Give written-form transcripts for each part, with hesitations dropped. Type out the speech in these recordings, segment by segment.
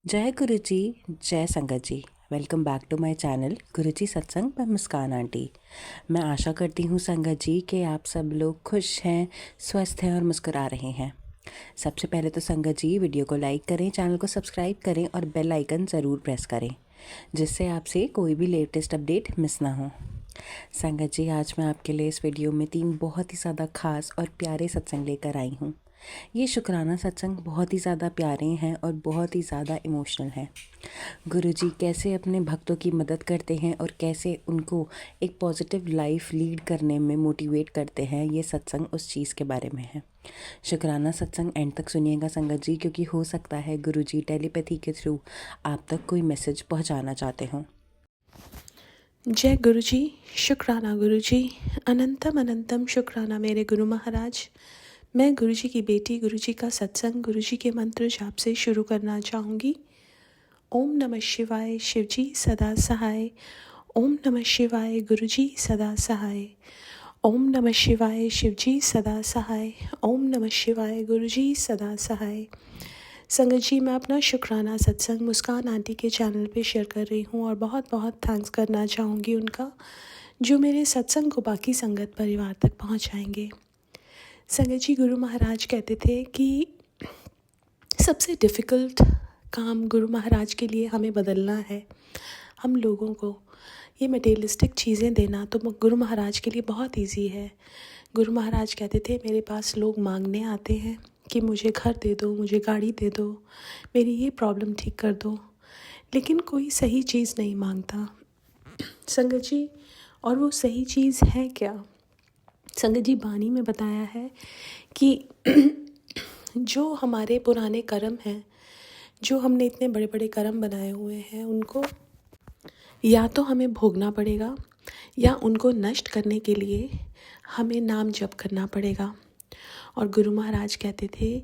जय गुरु जी, जय संगत जी। Welcome back to my channel Guruji Satsang by Muskan aunty. मैं आशा करती हूँ संगत जी कि आप सब लोग खुश हैं, स्वस्थ हैं और मुस्कुरा रहे हैं। सबसे पहले तो संगत जी वीडियो को लाइक करें, चैनल को सब्सक्राइब करें और बेल आइकन ज़रूर प्रेस करें, जिससे आपसे कोई भी लेटेस्ट अपडेट मिस ना हो। संगत जी, आज मैं आपके लिए इस वीडियो में 3 बहुत ही ज़्यादा खास और प्यारे सत्संग लेकर आई हूँ। ये शुक्राना सत्संग बहुत ही ज़्यादा प्यारे हैं और बहुत ही ज़्यादा इमोशनल हैं। गुरुजी कैसे अपने भक्तों की मदद करते हैं और कैसे उनको एक पॉजिटिव लाइफ लीड करने में मोटिवेट करते हैं, ये सत्संग उस चीज़ के बारे में है। शुक्राना सत्संग एंड तक सुनिएगा संगत जी, क्योंकि हो सकता है गुरुजी टेलीपैथी के थ्रू आप तक कोई मैसेज पहुंचाना चाहते हों। जय गुरु जी, शुक्राना गुरु जी, अनंतम अनंतम शुक्राना मेरे गुरु महाराज। मैं गुरु जी की बेटी गुरु जी का सत्संग गुरु जी के मंत्र जाप से शुरू करना चाहूँगी। ओम नमः शिवाय, शिव जी सदा सहाय। ओम नमः शिवाय, गुरु जी सदा सहाय। ओम नमः शिवाय, शिव जी सदा सहाय। ओम नमः शिवाय, गुरु जी सदा सहाय। संगत जी, मैं अपना शुक्राना सत्संग मुस्कान आंटी के चैनल पे शेयर कर रही हूँ और बहुत बहुत थैंक्स करना चाहूँगी उनका, जो मेरे सत्संग को बाकी संगत परिवार तक पहुँचाएंगे। संगत जी, गुरु महाराज कहते थे कि सबसे डिफ़िकल्ट काम गुरु महाराज के लिए हमें बदलना है। हम लोगों को ये मटेरियलिस्टिक चीज़ें देना तो गुरु महाराज के लिए बहुत इजी है। गुरु महाराज कहते थे, मेरे पास लोग मांगने आते हैं कि मुझे घर दे दो, मुझे गाड़ी दे दो, मेरी ये प्रॉब्लम ठीक कर दो, लेकिन कोई सही चीज़ नहीं मांगता संगत जी। और वो सही चीज़ है क्या? संगत जी, बानी में बताया है कि जो हमारे पुराने कर्म हैं, जो हमने इतने बड़े बड़े कर्म बनाए हुए हैं, उनको या तो हमें भोगना पड़ेगा या उनको नष्ट करने के लिए हमें नाम जप करना पड़ेगा। और गुरु महाराज कहते थे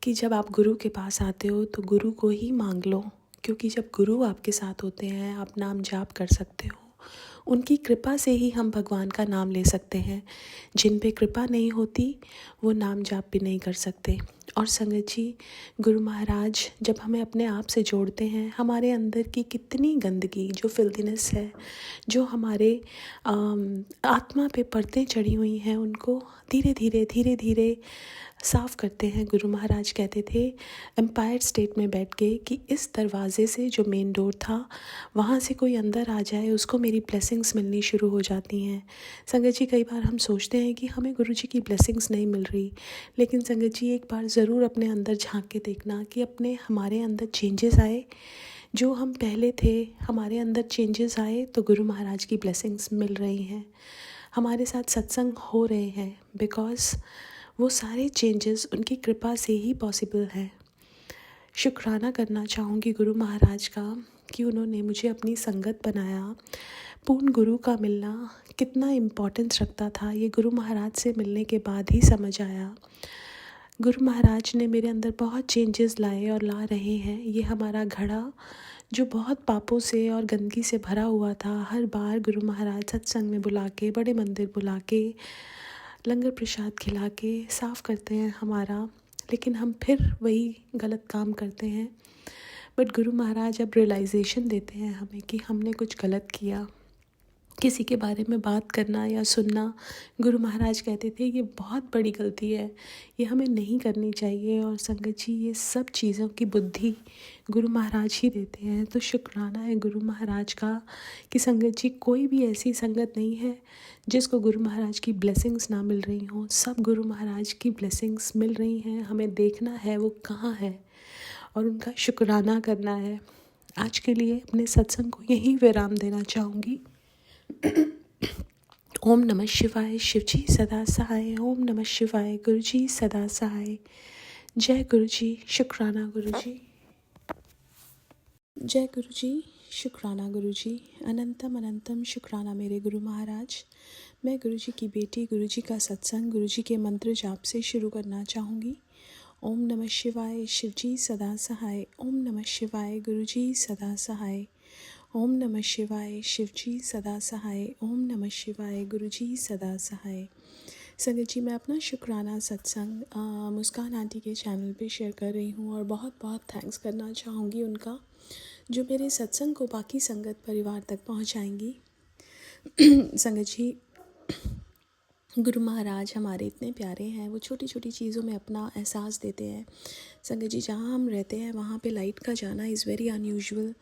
कि जब आप गुरु के पास आते हो तो गुरु को ही मांग लो, क्योंकि जब गुरु आपके साथ होते हैं आप नाम जाप कर सकते हो। उनकी कृपा से ही हम भगवान का नाम ले सकते हैं। जिन पे कृपा नहीं होती वो नाम जाप भी नहीं कर सकते। और संगत जी, गुरु महाराज जब हमें अपने आप से जोड़ते हैं, हमारे अंदर की कितनी गंदगी, जो फिल्थीनेस है, जो हमारे आत्मा पे परतें चढ़ी हुई हैं, उनको धीरे धीरे साफ़ करते हैं। गुरु महाराज कहते थे एम्पायर स्टेट में बैठ के कि इस दरवाज़े से, जो मेन डोर था, वहाँ से कोई अंदर आ जाए उसको मेरी ब्लेसिंग्स मिलनी शुरू हो जाती हैं। संगत जी, कई बार हम सोचते हैं कि हमें गुरु जी की ब्लेसिंग्स नहीं मिल रही, लेकिन संगत जी एक बार ज़रूर अपने अंदर झांक के देखना कि हमारे अंदर चेंजेस आए। जो हम पहले थे, हमारे अंदर चेंजेस आए तो गुरु महाराज की ब्लेसिंग्स मिल रही हैं, हमारे साथ सत्संग हो रहे हैं, बिकॉज़ वो सारे चेंजेस उनकी कृपा से ही पॉसिबल है। शुक्राना करना चाहूँगी गुरु महाराज का कि उन्होंने मुझे अपनी संगत बनाया। पूर्ण गुरु का मिलना कितना इम्पोर्टेंस रखता था, ये गुरु महाराज से मिलने के बाद ही समझ आया। गुरु महाराज ने मेरे अंदर बहुत चेंजेस लाए और ला रहे हैं। ये हमारा घड़ा जो बहुत पापों से और गंदगी से भरा हुआ था, हर बार गुरु महाराज सत्संग में बुला के, बड़े मंदिर बुला के, लंगर प्रसाद खिला के साफ़ करते हैं हमारा, लेकिन हम फिर वही गलत काम करते हैं। बट गुरु महाराज अब रियलाइजेशन देते हैं हमें कि हमने कुछ गलत किया। किसी के बारे में बात करना या सुनना, गुरु महाराज कहते थे ये बहुत बड़ी गलती है, ये हमें नहीं करनी चाहिए। और संगत जी, ये सब चीज़ों की बुद्धि गुरु महाराज ही देते हैं। तो शुक्राना है गुरु महाराज का कि संगत जी, कोई भी ऐसी संगत नहीं है जिसको गुरु महाराज की ब्लेसिंग्स ना मिल रही हों। सब गुरु महाराज की ब्लेसिंग्स मिल रही हैं, हमें देखना है वो कहाँ है और उनका शुक्राना करना है। आज के लिए अपने सत्संग को यहीं विराम देना चाहूँगी। ओम नमः शिवाय, शिव जी सदा सहाय। ओम नमः शिवाय, गुरु जी सदा सहाय। जय गुरु जी, शुक्राना गुरु जी। जय गुरु जी, शुक्राना गुरु जी, अनंतम अनंतम शुक्राना मेरे गुरु महाराज। मैं गुरु जी की बेटी गुरु जी का सत्संग गुरु जी के मंत्र जाप से शुरू करना चाहूँगी। ओम नमः शिवाय, शिव जी सदा सहाय। ओम नमः शिवाय, गुरु जी सदा सहाय। ओम नमः शिवाय, शिव जी सदा सहाय। ओम नमः शिवाय, गुरु जी सदा सहाय। संगत जी, मैं अपना शुक्राना सत्संग मुस्कान आंटी के चैनल पे शेयर कर रही हूँ और बहुत बहुत थैंक्स करना चाहूँगी उनका, जो मेरे सत्संग को बाकी संगत परिवार तक पहुँचाएंगी। संगत जी, गुरु महाराज हमारे इतने प्यारे हैं, वो छोटी छोटी चीज़ों में अपना एहसास देते हैं। संगत जी, जहाँ हम रहते हैं वहाँ पे लाइट का जाना इज़ वेरी अनयूजुअल,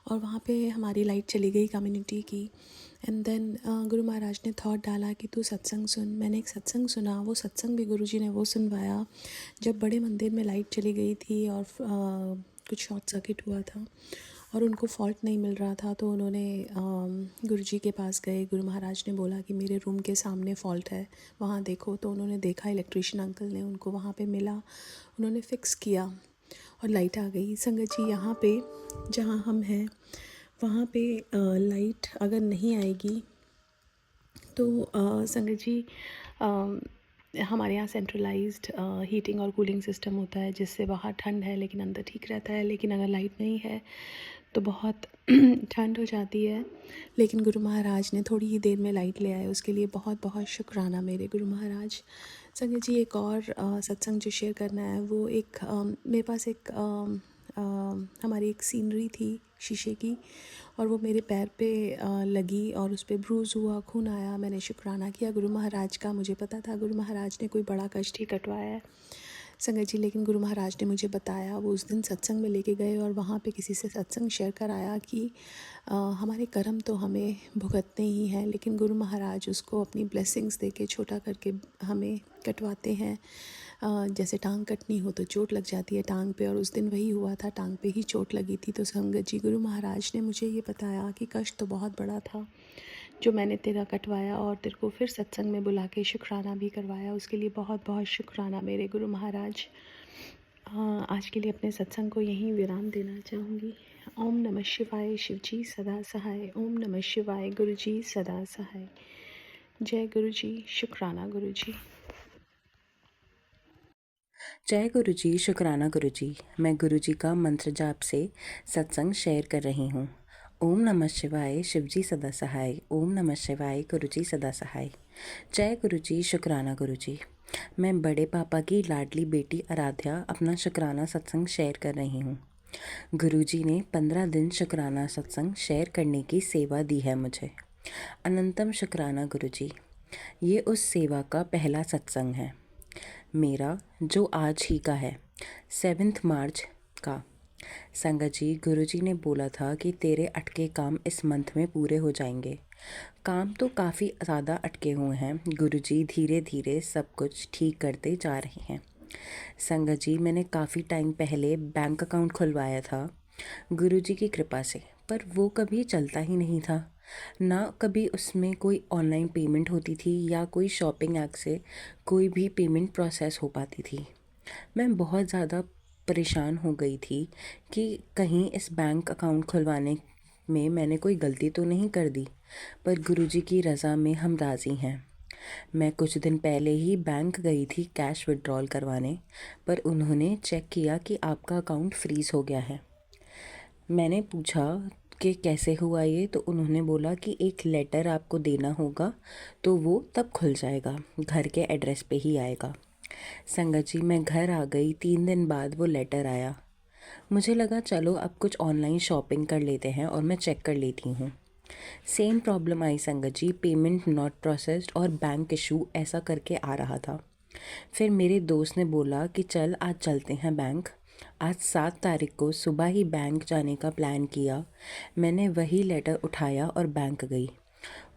और वहाँ पे हमारी लाइट चली गई कम्युनिटी की। एंड देन गुरु महाराज ने थॉट डाला कि तू सत्संग सुन। मैंने एक सत्संग सुना, वो सत्संग भी गुरु जी ने वो सुनवाया जब बड़े मंदिर में लाइट चली गई थी और कुछ शॉर्ट सर्किट हुआ था और उनको फॉल्ट नहीं मिल रहा था। तो उन्होंने गुरु जी के पास गए। गुरु महाराज ने बोला कि मेरे रूम के सामने फॉल्ट है, वहाँ देखो। तो उन्होंने देखा, इलेक्ट्रिशियन अंकल ने उनको वहाँ पे मिला, उन्होंने फ़िक्स किया और लाइट आ गई। संगत जी, यहाँ पे जहाँ हम हैं वहाँ पे लाइट अगर नहीं आएगी तो संगत जी, हमारे यहाँ सेंट्रलाइज्ड हीटिंग और कूलिंग सिस्टम होता है, जिससे बाहर ठंड है लेकिन अंदर ठीक रहता है। लेकिन अगर लाइट नहीं है तो बहुत ठंड हो जाती है। लेकिन गुरु महाराज ने थोड़ी ही देर में लाइट ले आए, उसके लिए बहुत बहुत शुक्राना मेरे गुरु महाराज। संगत जी, एक और सत्संग जो शेयर करना है वो एक मेरे पास एक हमारी एक सीनरी थी शीशे की, और वो मेरे पैर पे लगी और उस पर ब्रूज़ हुआ, खून आया। मैंने शुक्राना किया गुरु महाराज का। मुझे पता था गुरु महाराज ने कोई बड़ा कष्ट ही कटवाया है संगत जी, लेकिन गुरु महाराज ने मुझे बताया, वो उस दिन सत्संग में लेके गए और वहाँ पे किसी से सत्संग शेयर कराया कि हमारे कर्म तो हमें भुगतने ही हैं, लेकिन गुरु महाराज उसको अपनी ब्लेसिंग्स दे के छोटा करके हमें कटवाते हैं। जैसे टांग कटनी हो तो चोट लग जाती है टांग पे, और उस दिन वही हुआ था, टांग पे ही चोट लगी थी। तो संगत जी, गुरु महाराज ने मुझे ये बताया कि कष्ट तो बहुत बड़ा था जो मैंने तेरा कटवाया, और तेरे को फिर सत्संग में बुला के शुक्राना भी करवाया। उसके लिए बहुत बहुत शुक्राना मेरे गुरु महाराज। आज के लिए अपने सत्संग को यहीं विराम देना चाहूँगी। ओम नमः शिवाय, शिव जी सदा सहाय। ओम नमः शिवाय, गुरु जी सदा सहाय। जय गुरु जी, शुक्राना गुरु जी। जय गुरु जी, शुक्राना गुरु जी। मैं गुरु जी का मंत्र जाप से सत्संग शेयर कर रही हूँ। ओम नमः शिवाय, शिव जी सदा सहाय। ओम नमः शिवाय, गुरु जी सदा सहाय। जय गुरु जी, शुक्राना गुरु जी। मैं बड़े पापा की लाडली बेटी आराध्या अपना शुक्राना सत्संग शेयर कर रही हूँ। गुरुजी ने 15 दिन शुक्राना सत्संग शेयर करने की सेवा दी है मुझे। अनंतम शुक्राना गुरुजी। ये उस सेवा का पहला सत्संग है मेरा, जो आज ही का है, 7 मार्च का। संगत जी, गुरुजी ने बोला था कि तेरे अटके काम इस मंथ में पूरे हो जाएंगे। काम तो काफ़ी ज़्यादा अटके हुए हैं। गुरुजी धीरे धीरे सब कुछ ठीक करते जा रहे हैं। संगत जी, मैंने काफ़ी टाइम पहले बैंक अकाउंट खुलवाया था गुरुजी की कृपा से, पर वो कभी चलता ही नहीं था। ना कभी उसमें कोई ऑनलाइन पेमेंट होती थी या कोई शॉपिंग ऐप से कोई भी पेमेंट प्रोसेस हो पाती थी। मैं बहुत ज़्यादा परेशान हो गई थी कि कहीं इस बैंक अकाउंट खुलवाने में मैंने कोई गलती तो नहीं कर दी, पर गुरुजी की रज़ा में हम राज़ी हैं। मैं कुछ दिन पहले ही बैंक गई थी कैश विड्रॉल करवाने, पर उन्होंने चेक किया कि आपका अकाउंट फ्रीज़ हो गया है। मैंने पूछा कि कैसे हुआ ये, तो उन्होंने बोला कि एक लेटर आपको देना होगा, तो वो तब खुल जाएगा, घर के एड्रेस पे ही आएगा। संगत जी, मैं घर आ गई, 3 दिन बाद वो लेटर आया। मुझे लगा चलो अब कुछ ऑनलाइन शॉपिंग कर लेते हैं और मैं चेक कर लेती हूँ। सेम प्रॉब्लम आई संगत जी, पेमेंट नॉट प्रोसेस्ड और बैंक इशू ऐसा करके आ रहा था। फिर मेरे दोस्त ने बोला कि चल आज चलते हैं बैंक। आज 7 तारीख को सुबह ही बैंक जाने का प्लान किया। मैंने वही लेटर उठाया और बैंक गई,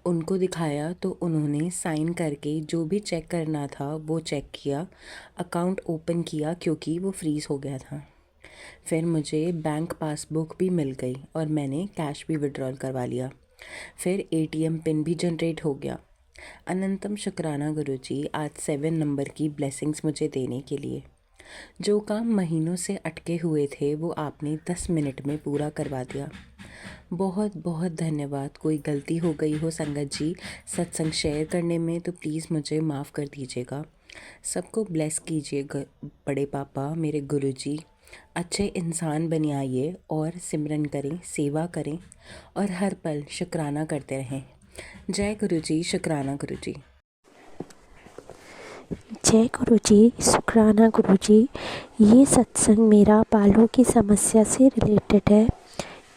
उनको दिखाया तो उन्होंने साइन करके जो भी चेक करना था वो चेक किया, अकाउंट ओपन किया क्योंकि वो फ्रीज़ हो गया था। फिर मुझे बैंक पासबुक भी मिल गई और मैंने कैश भी विड्रॉल करवा लिया। फिर एटीएम पिन भी जनरेट हो गया। अनंतम शुक्राना गुरुजी, आज 7 नंबर की ब्लेसिंग्स मुझे देने के लिए। जो काम महीनों से अटके हुए थे वो आपने 10 मिनट में पूरा करवा दिया। बहुत बहुत धन्यवाद। कोई गलती हो गई हो संगत जी सत्संग शेयर करने में तो प्लीज़ मुझे माफ़ कर दीजिएगा। सबको ब्लेस कीजिए बड़े पापा, मेरे गुरुजी। अच्छे इंसान बने आइए और सिमरन करें, सेवा करें और हर पल शुक्राना करते रहें। जय गुरुजी, शुक्राना गुरुजी। जय गुरु जी, शुक्राना गुरु जी। ये सत्संग मेरा बालों की समस्या से रिलेटेड है।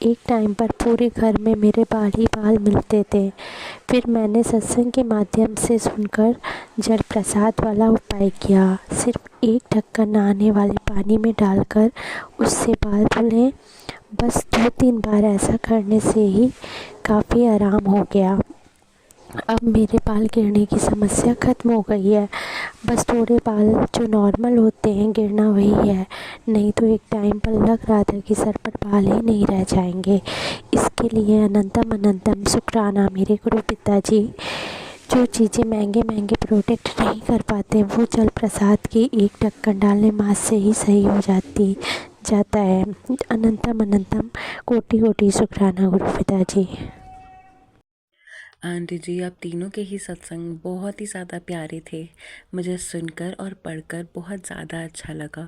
एक टाइम पर पूरे घर में मेरे बाल ही बाल मिलते थे। फिर मैंने सत्संग के माध्यम से सुनकर जल प्रसाद वाला उपाय किया। सिर्फ एक ढक्कन नहाने वाले पानी में डालकर उससे बाल धुलें। बस 2-3 बार ऐसा करने से ही काफ़ी आराम हो गया। अब मेरे बाल गिरने की समस्या ख़त्म हो गई है। बस थोड़े बाल जो नॉर्मल होते हैं गिरना वही है, नहीं तो एक टाइम पर लग रहा था कि सर पर बाल ही नहीं रह जाएंगे। इसके लिए अनंतम अनंतम शुक्राना मेरे गुरु पिताजी। जो चीज़ें महंगे महंगे प्रोडक्ट नहीं कर पाते वो जल प्रसाद की एक ढक्कन डालने मास से ही सही हो जाता है। अनंतम अनंतम कोटि कोटि शुक्राना गुरु पिताजी। आंटी जी, आप तीनों के ही सत्संग बहुत ही ज़्यादा प्यारे थे। मुझे सुनकर और पढ़कर बहुत ज़्यादा अच्छा लगा।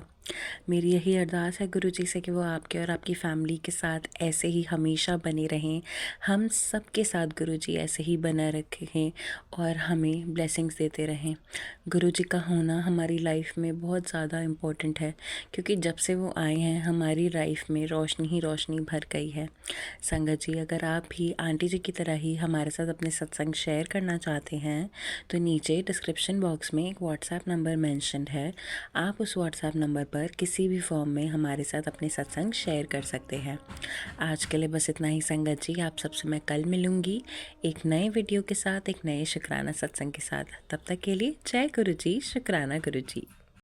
मेरी यही अरदास है गुरु जी से कि वो आपके और आपकी फैमिली के साथ ऐसे ही हमेशा बने रहें। हम सब के साथ गुरु जी ऐसे ही बना रखें और हमें ब्लेसिंग्स देते रहें। गुरु जी का होना हमारी लाइफ में बहुत ज़्यादा इम्पोर्टेंट है, क्योंकि जब से वो आए हैं हमारी लाइफ में रोशनी ही रोशनी भर गई है। संगत जी, अगर आप भी आंटी जी की तरह ही हमारे साथ अपने सत्संग शेयर करना चाहते हैं तो नीचे डिस्क्रिप्शन बॉक्स में एक व्हाट्सएप नंबर मेंशन्ड है। आप उस व्हाट्सएप नंबर पर किसी भी फॉर्म में हमारे साथ अपने सत्संग शेयर कर सकते हैं। आज के लिए बस इतना ही संगत जी। आप सबसे मैं कल मिलूँगी एक नए वीडियो के साथ, एक नए शुक्राना सत्संग के साथ। तब तक के लिए जय गुरु जी, शुक्राना गुरु जी।